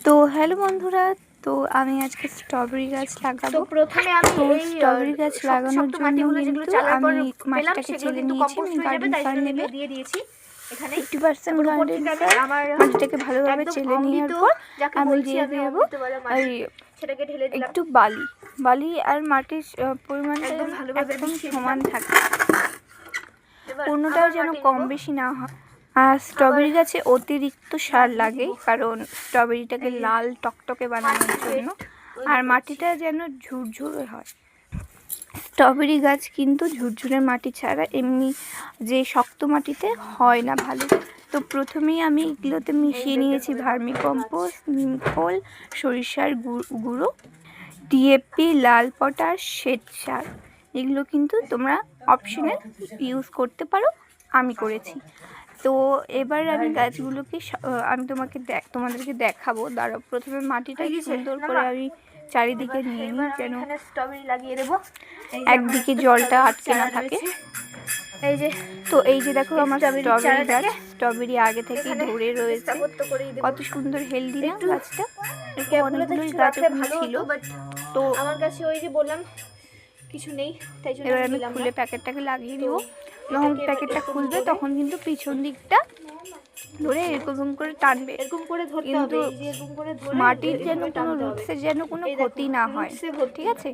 তো হ্যালো বন্ধুরা, তো আমি আজকে স্ট্রবেরি গাছ লাগাবো। তো প্রথমে আমি এই স্ট্রবেরি গাছ লাগানোর জন্য কিন্তু আমি মাটিটাকে চেলে নিয়েছি। আমি গার্ডেন ফার্মে দিয়ে দিয়েছি এখানে 50% গার্ডেন মাটিটাকে ভালোভাবে চেলে নেওয়ার পর আমি দিয়ে দেবো সেটাকে ঢেলে দিলাম। একটু বালি আর মাটির পরিমাণটা একদম ভালোভাবে সমান থাকে, কোনোটাও যেন কম বেশি না হয়। আর স্ট্রবেরি গাছে অতিরিক্ত সার লাগে, কারণ স্ট্রবেরিটাকে লাল টকটকে বানানোর জন্য, আর মাটিটা যেন ঝুরঝুরে হয়। স্ট্রবেরি গাছ কিন্তু ঝুরঝুরে মাটি ছাড়া এমনি যে শক্ত মাটিতে হয় না ভালো। তো প্রথমেই আমি এগুলোতে মিশিয়ে নিয়েছি ভার্মি কম্পোস্ট, নিম খোল, সরিষার গুঁড়ো, ডিএপি, লাল পটাশ, শ্বেত সার। এগুলো কিন্তু তোমরা অপশনাল ইউজ করতে পারো, আমি করেছি। তো এবার আমি গাছগুলোকে আমি তোমাদেরকে দেখাবো। দাঁড়াও, প্রথমে মাটিটা সুন্দর করে আমি চারিদিকে নিয়ে নিই, যেন স্ট্রবেরি লাগিয়ে দেবো, একদিকে জলটা আটকে না থাকে। এই যে দেখো আমার স্ট্রবেরি গাছ, স্ট্রবেরি আগে থেকে ধরে রয়েছে। কত সুন্দর হেলদি না গাছটা। অনেকগুলোই গাছ ভালো ছিল, তো আমার কাছে ওই যে বললাম কিছু নেই, তাই জন্য এবার আমি খুলে প্যাকেটটাকে লাগিয়ে দিব। যখন প্যাকেটটা খুলবে তখন কিন্তু পিছন দিকটা ধরে এরকম করে টানবে, এরকম করে ধরতে কিন্তু হবে, এরকম করে ধরে মাটির যেন কোনো রুটসের যেন কোনো ক্ষতি না হয়, ঠিক আছে?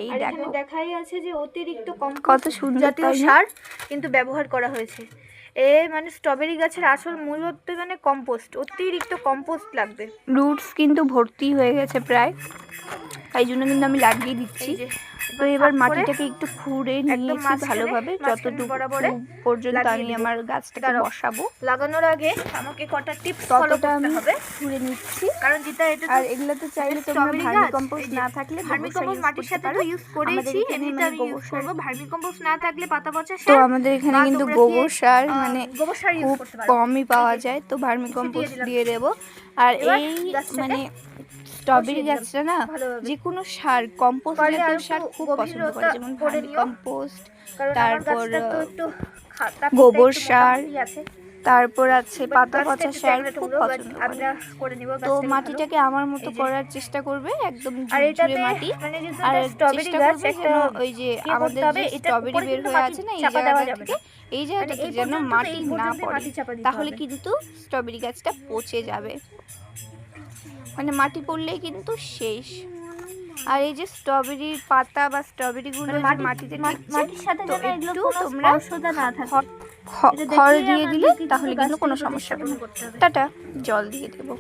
এই দেখো দেখাই আছে যে অতিরিক্ত কত সুন্দর জাতীয় সার কিন্তু ব্যবহার করা হয়েছে। মানে স্ট্রবেরি গাছের আসল মূল হতে মানে কম্পোস্ট, অতিরিক্ত কম্পোস্ট লাগবে। রুটস কিন্তু ভর্তি হয়ে গেছে প্রায়, তাই জন্য কিন্তু আমি লাগিয়ে দিচ্ছি। তো এবার মাটিটাকে একটু খুঁড়ে নিয়েছি ভালোভাবে, যতটুকু পর্যন্ত আমি আমার গাছটাকে বসাবো। লাগানোর আগে আমাকে কটা টিপস ফলো করতে হবে, খুঁড়ে নিচ্ছি। কারণ যেটা এটা আর এগুলোতে চাইলে তোমরা ভার্মি কম্পোস্ট না থাকলে ভার্মি কম্পোস্ট মাটির সাথে তো ইউজ করেছি, এমনিতে আমি ইউজ করব। ভার্মি কম্পোস্ট না থাকলে পাতা পচা সার। তো আমাদের এখানে কিন্তু গোবর সার মানে গোবর সার ইউজ করতে পারো, কমই পাওয়া যায়, তো ভার্মি কম্পোস্ট দিয়ে দেব। আর এই মানে স্ট্রবেরি গাছটা না যে কোনো সার, কম্পোস্ট জাতীয় সার খুব পছন্দ করে, যেমন ভার্মি কম্পোস্ট, তারপর গোবর সার, তারপর আছে পাতা পচা সার, খুব পছন্দ করে। তো মাটিটাকে আমার মতো করার চেষ্টা করবে, একদম ঝুরঝুরে মাটি। আর চেষ্টা করবে যেন ওই যে আমাদের যে স্ট্রবেরি বের হয়ে আছে না, এই জায়গাটাতে যেন মাটি না পড়ে, তাহলে কিন্তু স্ট্রবেরি গাছটা পচে যাবে। মানে মাটি পড়লেই কিন্তু শেষ। আর এই যে স্ট্রবেরির পাতা বা স্ট্রবেরিগুলো মাটিতে মাটির সাথে তো যেন একটু এগুলো তোমরা খড় দিয়ে দিলে তাহলে কিন্তু কোনো সমস্যা হবে না। টাটা, জল দিয়ে দেবো।